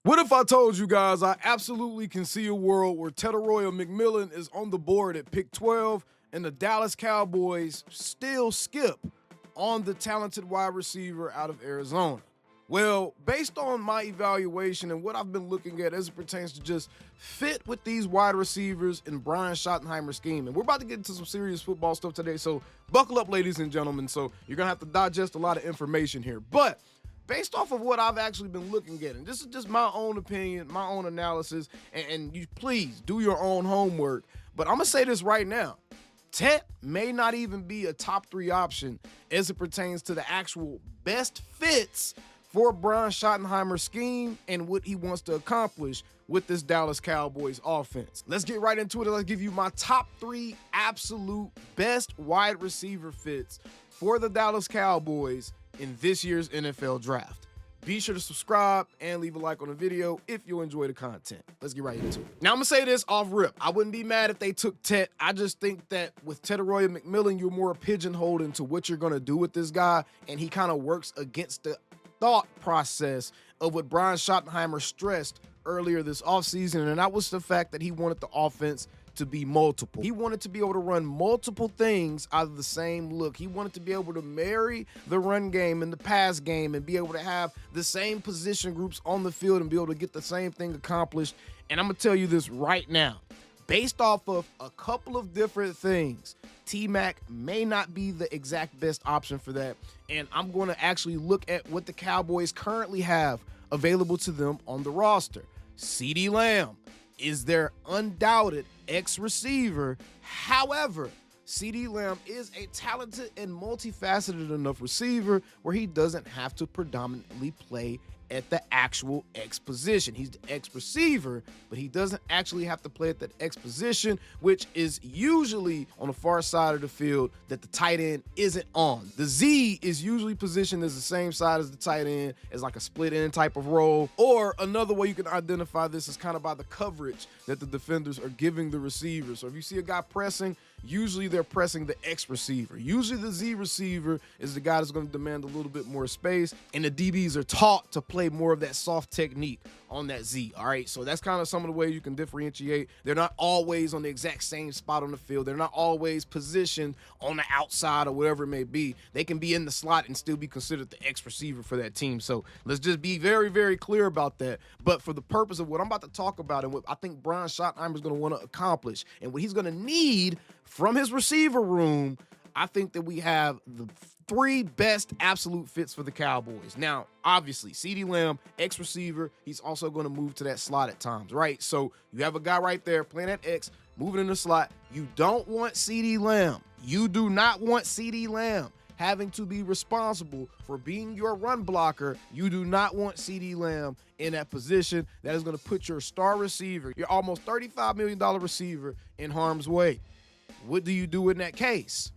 What if I told you guys I absolutely can see a world where Teteroya McMillan is on the board at pick 12 and the Dallas Cowboys still skip on the talented wide receiver out of Arizona? Well, based on my evaluation and what I've been looking at as it pertains to just fit with these wide receivers in Brian Schottenheimer's scheme, and we're about to get into some serious football stuff today, so buckle up, ladies and gentlemen. So you're going to have to digest a lot of information here. But based off of what I've actually been looking at, and this is just my own opinion, my own analysis, and you please do your own homework. But I'm going to say this right now. Tet may not even be a top 3 option as it pertains to the actual best fits for Brian Schottenheimer's scheme and what he wants to accomplish with this Dallas Cowboys offense. Let's get right into it, and let's give you my top 3 absolute best wide receiver fits for the Dallas Cowboys in this year's NFL draft. Be sure to subscribe and leave a like on the video if you enjoy the content. Let's get right into it. Now, I'm going to say this off rip. I wouldn't be mad if they took Tet. I just think that with Teteroya McMillan, you're more pigeonholed into what you're going to do with this guy, and he kind of works against the thought process of what Brian Schottenheimer stressed earlier this offseason, and that was the fact that he wanted the offense to be multiple. He wanted to be able to run multiple things out of the same look. He wanted to be able to marry the run game and the pass game and be able to have the same position groups on the field and be able to get the same thing accomplished. And I'm going to tell you this right now. Based off of a couple of different things, T-Mac may not be the exact best option for that. And I'm going to actually look at what the Cowboys currently have available to them on the roster. CeeDee Lamb is their undoubted X-receiver. However, CeeDee Lamb is a talented and multifaceted enough receiver where he doesn't have to predominantly play at the actual X position. He's the X receiver, but he doesn't actually have to play at that X position, which is usually on the far side of the field that the tight end isn't on. The Z is usually positioned as the same side as the tight end, as like a split end type of role. Or another way you can identify this is kind of by the coverage that the defenders are giving the receiver. So if you see a guy pressing, usually they're pressing the X receiver. Usually the Z receiver is the guy that's going to demand a little bit more space, and the DBs are taught to play more of that soft technique on that Z. All right, so that's kind of some of the ways you can differentiate. They're not always on the exact same spot on the field. They're not always positioned on the outside or whatever it may be. They can be in the slot and still be considered the X receiver for that team. So let's just be very, very clear about that. But for the purpose of what I'm about to talk about and what I think Brian Schottenheimer is going to want to accomplish and what he's going to need from his receiver room, I think that we have the 3 best absolute fits for the Cowboys. Now, obviously, CeeDee Lamb, X receiver, he's also going to move to that slot at times, right? So you have a guy right there playing at X, moving in the slot. You don't want CeeDee Lamb. You do not want CeeDee Lamb having to be responsible for being your run blocker. You do not want CeeDee Lamb in that position. That is going to put your star receiver, your almost $35 million receiver, in harm's way. What do you do in that case?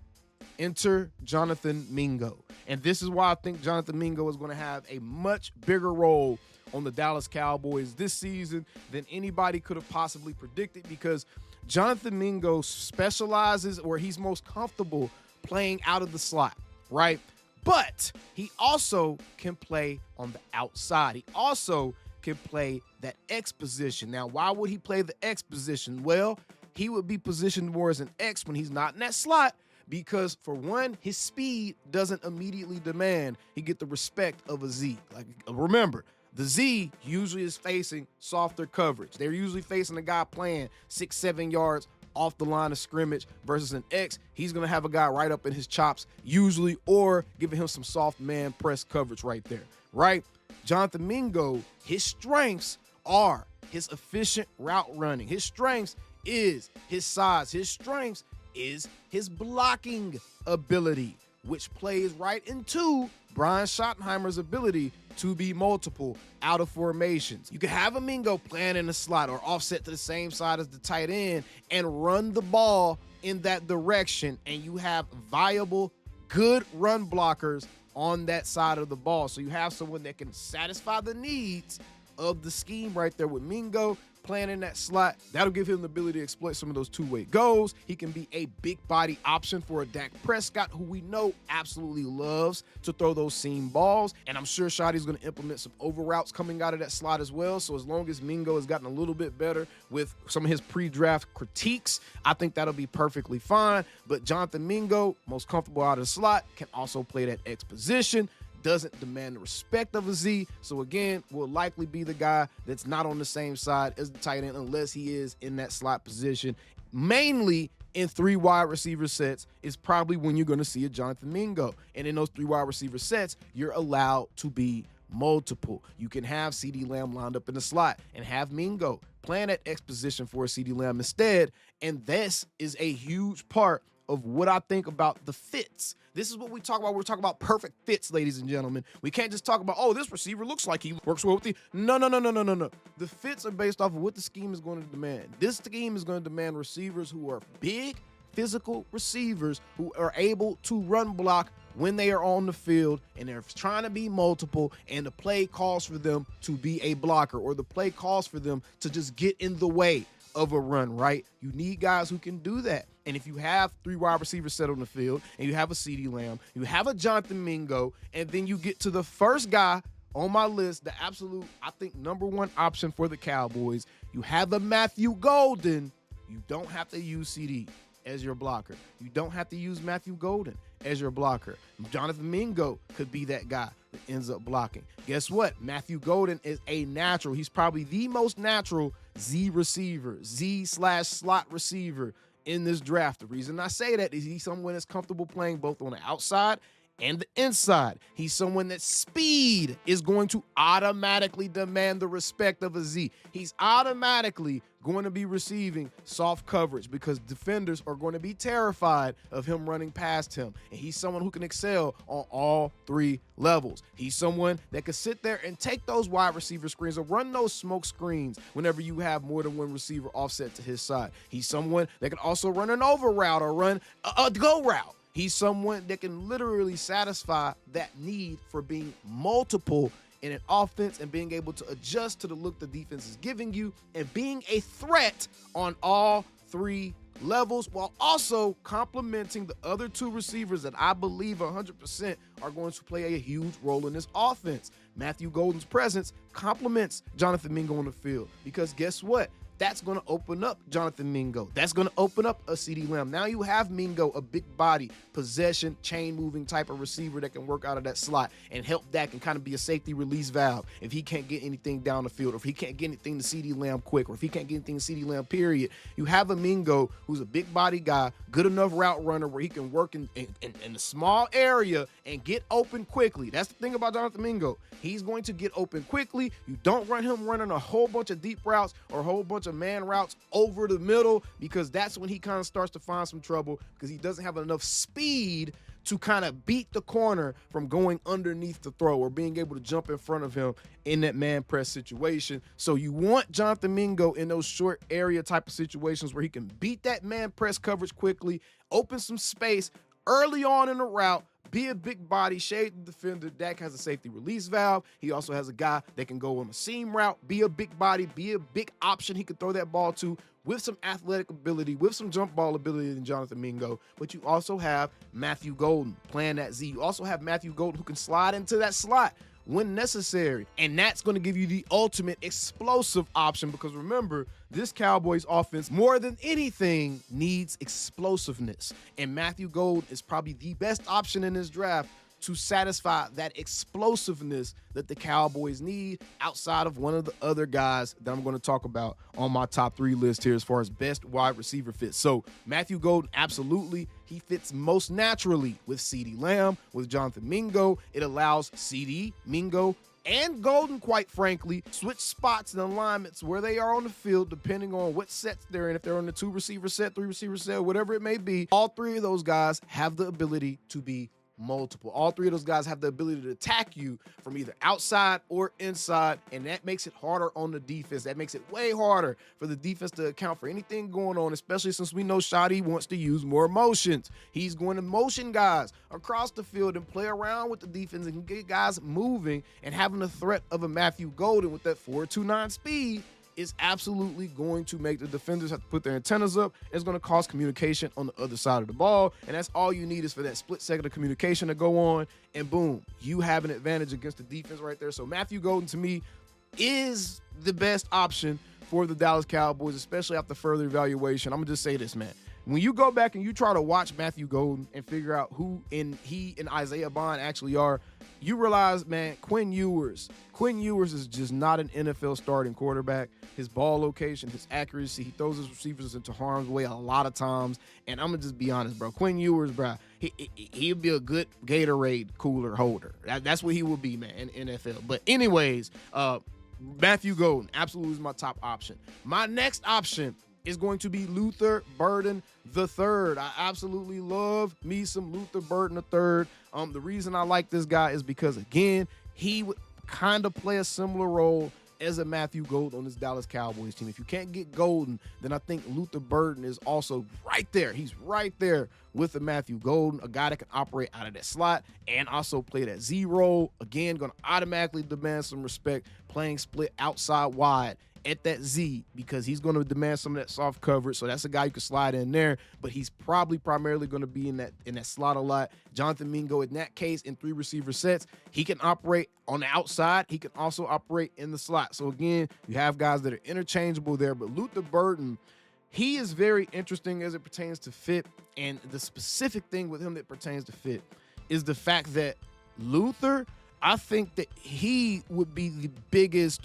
Enter Jonathan Mingo. And this is why I think Jonathan Mingo is going to have a much bigger role on the Dallas Cowboys this season than anybody could have possibly predicted, because Jonathan Mingo specializes, or he's most comfortable playing out of the slot, right? But he also can play on the outside. He also can play that X position. Now, why would he play the X position? Well, he would be positioned more as an X when he's not in that slot, because for one, his speed doesn't immediately demand he get the respect of a Z. Like, remember, the Z usually is facing softer coverage. They're usually facing a guy playing 6-7 yards off the line of scrimmage, versus an X. He's going to have a guy right up in his chops usually, or giving him some soft man press coverage right there, right? Jonathan Mingo, his strengths are his efficient route running. His strengths is his size. His strengths is his blocking ability, which plays right into Brian Schottenheimer's ability to be multiple out of formations. You can have a Mingo playing in the slot or offset to the same side as the tight end and run the ball in that direction, and you have viable, good run blockers on that side of the ball. So you have someone that can satisfy the needs of the scheme right there with Mingo, playing in that slot. That'll give him the ability to exploit some of those two-way goals. He can be a big body option for a Dak Prescott, who we know absolutely loves to throw those seam balls. And I'm sure Shotty's going to implement some over routes coming out of that slot as well. So as long as Mingo has gotten a little bit better with some of his pre-draft critiques, I think that'll be perfectly fine. But Jonathan Mingo, most comfortable out of the slot, can also play that X position, doesn't demand the respect of a Z. So again, will likely be the guy that's not on the same side as the tight end unless he is in that slot position. Mainly in 3 wide receiver sets is probably when you're going to see a Jonathan Mingo. And in those 3 wide receiver sets, you're allowed to be multiple. You can have CeeDee Lamb lined up in the slot and have Mingo playing at X position for a CeeDee Lamb instead. And this is a huge part of what I think about the fits. This is what we talk about. We're talking about perfect fits, ladies and gentlemen. We can't just talk about, oh, this receiver looks like he works well with the. No. The fits are based off of what the scheme is going to demand. This scheme is going to demand receivers who are big, physical receivers who are able to run block when they are on the field, and they're trying to be multiple, and the play calls for them to be a blocker, or the play calls for them to just get in the way of a run, right? You need guys who can do that. And if you have 3 wide receivers set on the field, and you have a CeeDee Lamb, you have a Jonathan Mingo, and then you get to the first guy on my list, the absolute, I think, #1 option for the Cowboys, you have a Matthew Golden, you don't have to use CD as your blocker. You don't have to use Matthew Golden as your blocker. Jonathan Mingo could be that guy that ends up blocking. Guess what? Matthew Golden is a natural. He's probably the most natural Z receiver, Z/slot receiver in this draft. The reason I say that is he's someone that's comfortable playing both on the outside and the inside. He's someone that speed is going to automatically demand the respect of a Z. He's automatically going to be receiving soft coverage because defenders are going to be terrified of him running past him. And he's someone who can excel on all 3 levels. He's someone that can sit there and take those wide receiver screens or run those smoke screens whenever you have more than 1 receiver offset to his side. He's someone that can also run an over route or run a go route. He's someone that can literally satisfy that need for being multiple in an offense and being able to adjust to the look the defense is giving you and being a threat on all 3 levels while also complementing the other 2 receivers that I believe 100% are going to play a huge role in this offense. Matthew Golden's presence complements Jonathan Mingo on the field because guess what? That's going to open up Jonathan Mingo. That's going to open up a CeeDee Lamb. Now you have Mingo, a big body, possession, chain-moving type of receiver that can work out of that slot and help Dak and kind of be a safety release valve if he can't get anything down the field or if he can't get anything to CeeDee Lamb quick or if he can't get anything to CeeDee Lamb, period. You have a Mingo who's a big body guy, good enough route runner where he can work in a small area and get open quickly. That's the thing about Jonathan Mingo. He's going to get open quickly. You don't run him running a whole bunch of deep routes or a whole bunch of man routes over the middle because that's when he kind of starts to find some trouble because he doesn't have enough speed to kind of beat the corner from going underneath the throw or being able to jump in front of him in that man press situation. So you want Jonathan Mingo in those short area type of situations where he can beat that man press coverage quickly, open some space early on in the route, be a big body, shade the defender. Dak has a safety release valve. He also has a guy that can go on a seam route, be a big body, be a big option he could throw that ball to with some athletic ability, with some jump ball ability than Jonathan Mingo. But you also have Matthew Golden playing that Z. You also have Matthew Golden who can slide into that slot when necessary. And that's going to give you the ultimate explosive option because remember, this Cowboys offense, more than anything, needs explosiveness. And Matthew Golden is probably the best option in this draft to satisfy that explosiveness that the Cowboys need outside of one of the other guys that I'm going to talk about on my top 3 list here as far as best wide receiver fits. So Matthew Golden, absolutely. He fits most naturally with CeeDee Lamb, with Jonathan Mingo. It allows CeeDee, Mingo, and Golden, quite frankly, switch spots and alignments where they are on the field depending on what sets they're in. If they're on the 2 receiver set, 3 receiver set, whatever it may be, all 3 of those guys have the ability to be multiple. All 3 of those guys have the ability to attack you from either outside or inside, and that makes it harder on the defense. That makes it way harder for the defense to account for anything going on, especially since we know Shotty wants to use more motions. He's going to motion guys across the field and play around with the defense and get guys moving, and having the threat of a Matthew Golden with that 4.29 speed is absolutely going to make the defenders have to put their antennas up. It's going to cause communication on the other side of the ball, and that's all you need is for that split second of communication to go on, and boom, you have an advantage against the defense right there. So Matthew Golden, to me, is the best option for the Dallas Cowboys, especially after further evaluation. I'm going to just say this, man. When you go back and you try to watch Matthew Golden and figure out who he and Isaiah Bond actually are, you realize, man, Quinn Ewers is just not an NFL starting quarterback. His ball location, his accuracy, he throws his receivers into harm's way a lot of times. And I'm going to just be honest, bro. Quinn Ewers, bro, he'll be a good Gatorade cooler holder. That's what he will be, man, in NFL. But anyways, Matthew Golden absolutely is my top option. My next option is going to be Luther Burden III. I absolutely love me some Luther Burden III. The reason I like this guy is because, again, he would kind of play a similar role as a Matthew Golden on this Dallas Cowboys team. If you can't get Golden, then I think Luther Burden is also right there. He's right there with the Matthew Golden, a guy that can operate out of that slot and also play that Z role. Again, going to automatically demand some respect, playing split outside wide at that Z, because he's going to demand some of that soft coverage. So that's a guy you can slide in there, but he's probably primarily going to be in that slot a lot. Jonathan Mingo, in that case, in 3 receiver sets, he can operate on the outside. He can also operate in the slot. So again, you have guys that are interchangeable there, but Luther Burden, he is very interesting as it pertains to fit. And the specific thing with him that pertains to fit is the fact that Luther, I think that he would be the biggest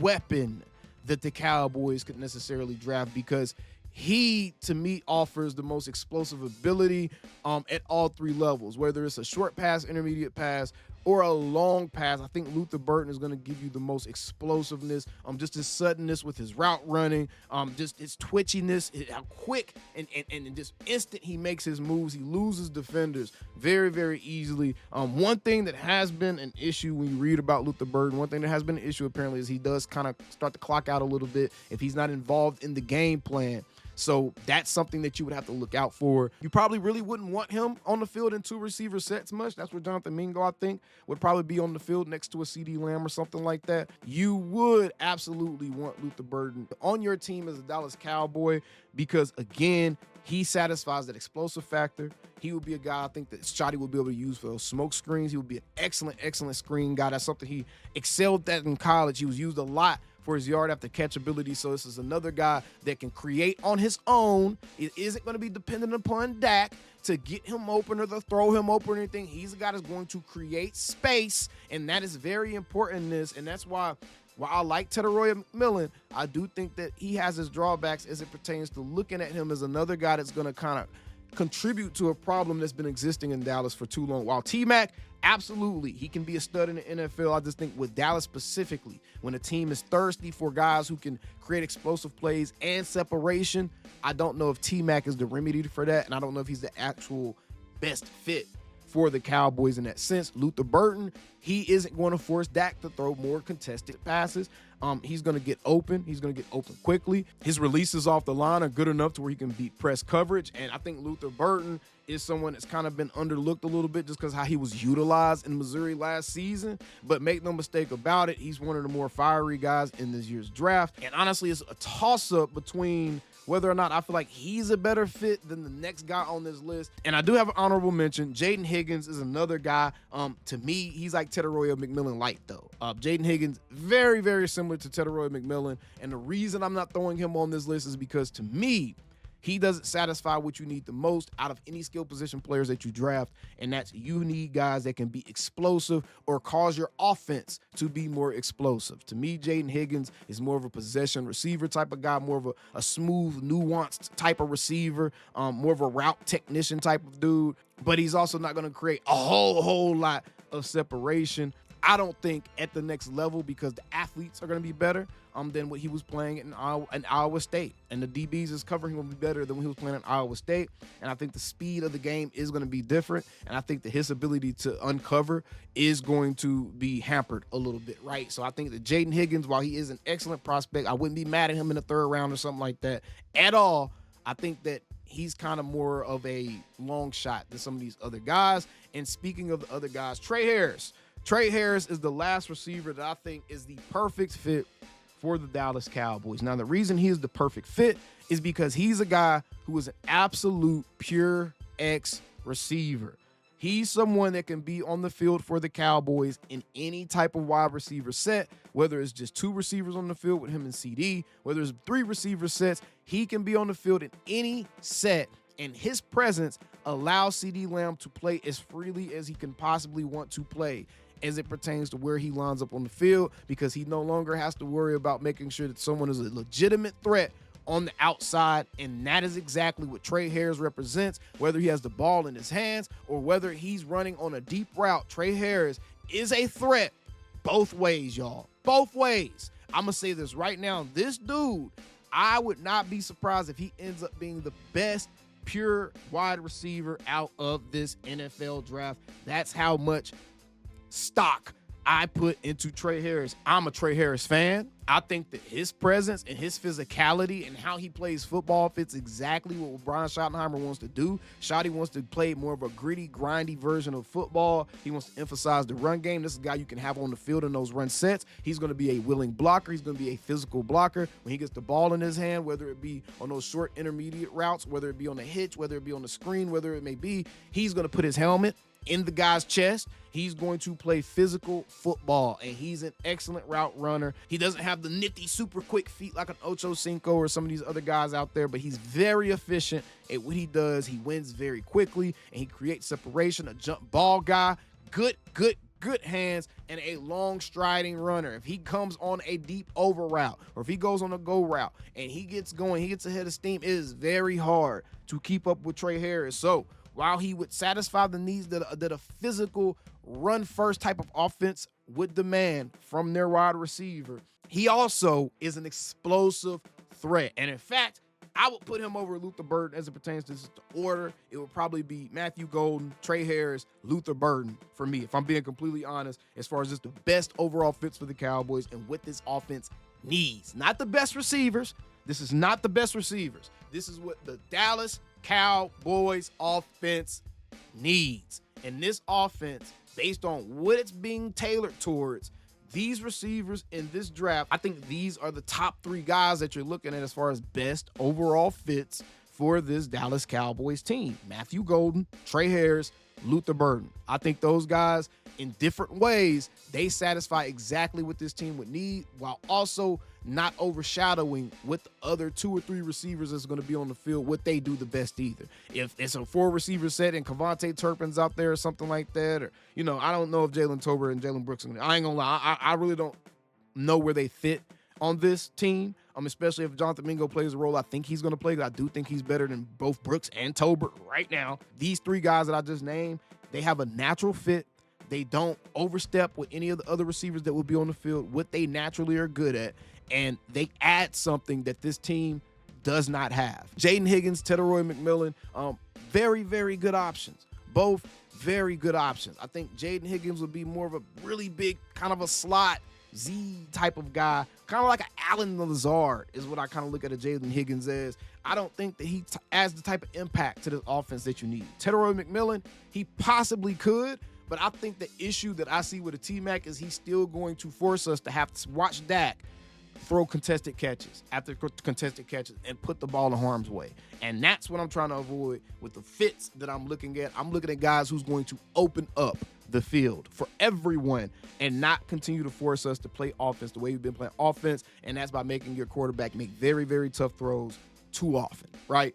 weapon that the Cowboys could necessarily draft, because he, to me, offers the most explosive ability at all 3 levels, whether it's a short pass, intermediate pass, or a long pass. I think Luther Burden is going to give you the most explosiveness, just his suddenness with his route running, just his twitchiness, how quick and just instant he makes his moves. He loses defenders very, very easily. One thing that has been an issue when you read about Luther Burden, one thing that has been an issue apparently, is he does kind of start to clock out a little bit if he's not involved in the game plan. So that's something that you would have to look out for. You probably really wouldn't want him on the field in 2 receiver sets much. That's where Jonathan Mingo, I think, would probably be on the field next to a CD Lamb or something like that. You would absolutely want Luther Burden on your team as a Dallas Cowboy because, again, he satisfies that explosive factor. He would be a guy I think that Shotty will be able to use for those smoke screens. He would be an excellent, excellent screen guy. That's something he excelled at in college. He was used a lot for his yard after catch ability. So this is another guy that can create on his own. It isn't going to be dependent upon Dak to get him open or to throw him open or anything. He's a guy that's going to create space, and that is very important in this. And that's why, while I like Teteroya McMillan, I do think that he has his drawbacks as it pertains to looking at him as another guy that's going to kind of contribute to a problem that's been existing in Dallas for too long. While T-Mac, absolutely, he can be a stud in the NFL. I just think with Dallas specifically, when a team is thirsty for guys who can create explosive plays and separation, I don't know if T-Mac is the remedy for that, and I don't know if he's the actual best fit for the Cowboys in that sense. Luther Burden, he isn't going to force Dak to throw more contested passes. He's going to get open. He's going to get open quickly. His releases off the line are good enough to where he can beat press coverage. And I think Luther Burden is someone that's kind of been underlooked a little bit just because how he was utilized in Missouri last season. But make no mistake about it, he's one of the more fiery guys in this year's draft. And honestly, it's a toss-up between whether or not I feel like he's a better fit than the next guy on this list. And I do have an honorable mention. Jaden Higgins is another guy. To me, he's like Teteroya McMillan light, though. Jaden Higgins, very, very similar to Teteroya McMillan. And the reason I'm not throwing him on this list is because, to me, he doesn't satisfy what you need the most out of any skill position players that you draft, and that's you need guys that can be explosive or cause your offense to be more explosive. To me, Jaden Higgins is more of a possession receiver type of guy, more of a smooth, nuanced type of receiver, more of a route technician type of dude, but he's also not going to create a whole lot of separation. I don't think at the next level, because the athletes are going to be better than what he was playing in Iowa State. And the DBs is covering him will be better than when he was playing in Iowa State. And I think the speed of the game is going to be different. And I think that his ability to uncover is going to be hampered a little bit, right? So I think that Jaden Higgins, while he is an excellent prospect, I wouldn't be mad at him in the 3rd round or something like that at all. I think that he's kind of more of a long shot than some of these other guys. And speaking of the other guys, Trey Harris. Trey Harris is the last receiver that I think is the perfect fit for the Dallas Cowboys. Now, the reason he is the perfect fit is because he's a guy who is an absolute pure X receiver. He's someone that can be on the field for the Cowboys in any type of wide receiver set, whether it's just 2 receivers on the field with him and CD, whether it's 3 receiver sets. He can be on the field in any set, and his presence allows CD Lamb to play as freely as he can possibly want to play as it pertains to where he lines up on the field, because he no longer has to worry about making sure that someone is a legitimate threat on the outside, and that is exactly what Trey Harris represents. Whether he has the ball in his hands or whether he's running on a deep route, Trey Harris is a threat both ways, y'all. Both ways. I'm going to say this right now. This dude, I would not be surprised if he ends up being the best pure wide receiver out of this NFL draft. That's how much stock I put into Trey Harris. I'm a Trey Harris fan. I think that his presence and his physicality and how he plays football fits exactly what Brian Schottenheimer wants to do. Schotty wants to play more of a gritty, grindy version of football. He wants to emphasize the run game. This is a guy you can have on the field in those run sets. He's going to be a willing blocker. He's going to be a physical blocker when he gets the ball in his hand, whether it be on those short intermediate routes, whether it be on the hitch, whether it be on the screen, whether it may be. He's going to put his helmet in the guy's chest. He's going to play physical football, and he's an excellent route runner. He doesn't have the nifty, super quick feet like an Ocho Cinco or some of these other guys out there, but he's very efficient at what he does. He wins very quickly, and he creates separation, a jump ball guy, good hands, and a long striding runner. If he comes on a deep over route, or if he goes on a go route, and he gets going, he gets ahead of steam, it is very hard to keep up with Trey Harris. So while he would satisfy the needs that a physical run-first type of offense would demand from their wide receiver, he also is an explosive threat. And in fact, I would put him over Luther Burden as it pertains to the order. It would probably be Matthew Golden, Trey Harris, Luther Burden for me, if I'm being completely honest, as far as just the best overall fits for the Cowboys and what this offense needs. Not the best receivers. This is not the best receivers. This is what the Dallas Cowboys offense needs. And this offense, based on what it's being tailored towards, these receivers in this draft, I think these are the top 3 guys that you're looking at as far as best overall fits for this Dallas Cowboys team. Matthew Golden, Trey Harris, Luther Burden. I think those guys, in different ways, they satisfy exactly what this team would need, while also not overshadowing what the other 2 or 3 receivers that's going to be on the field, what they do the best either. If it's a 4 receiver set and Kevontae Turpin's out there or something like that, or, I don't know if Jalen Tolbert and Jalen Brooks, I ain't gonna lie, I really don't know where they fit on this team. Especially if Jonathan Mingo plays a role I think he's going to play. I do think he's better than both Brooks and Tolbert right now. These 3 guys that I just named, they have a natural fit. They don't overstep with any of the other receivers that will be on the field, what they naturally are good at, and they add something that this team does not have. Jaden Higgins, Teteroy McMillan, very, very good options. Both very good options. I think Jaden Higgins would be more of a really big kind of a slot Z type of guy, kind of like an Allen Lazard is what I kind of look at a Jaden Higgins as. I don't think that he adds the type of impact to this offense that you need. Teteroy McMillan, he possibly could, but I think the issue that I see with a T-Mac is he's still going to force us to have to watch Dak throw contested catches after contested catches and put the ball in harm's way. And that's what I'm trying to avoid with the fits that I'm looking at. I'm looking at guys who's going to open up the field for everyone and not continue to force us to play offense the way we've been playing offense, and that's by making your quarterback make very, very tough throws too often, right?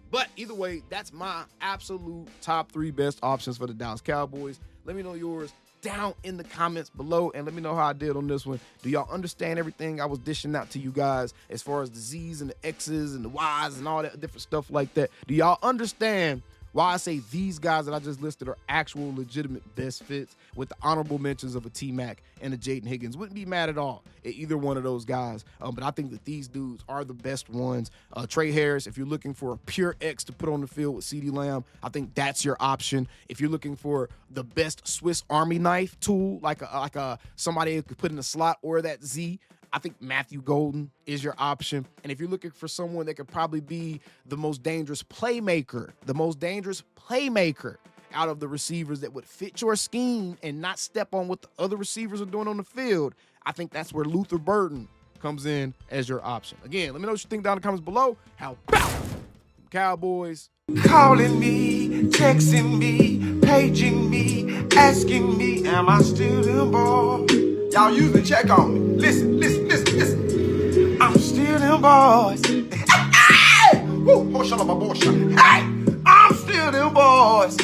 But either way, that's my absolute top 3 best options for the Dallas Cowboys. Let me know yours down in the comments below, and let me know how I did on this one. Do y'all understand everything I was dishing out to you guys as far as the Z's and the X's and the Y's and all that different stuff like that? Do y'all understand why I say these guys that I just listed are actual legitimate best fits, with the honorable mentions of a T-Mac and a Jaden Higgins? Wouldn't be mad at all at either one of those guys, but I think that these dudes are the best ones. Trey Harris, if you're looking for a pure X to put on the field with CeeDee Lamb, I think that's your option. If you're looking for the best Swiss Army knife tool, like somebody who could put in a slot or that Z, I think Matthew Golden is your option. And if you're looking for someone that could probably be the most dangerous playmaker out of the receivers that would fit your scheme and not step on what the other receivers are doing on the field, I think that's where Luther Burden comes in as your option. Again, let me know what you think down in the comments below. How about Cowboys? Calling me, texting me, paging me, asking me, am I still them boys? Y'all usually check on me. Listen. I'm still them boys. Hey! Woo! Shut up, my boy. Hey! I'm still them boys.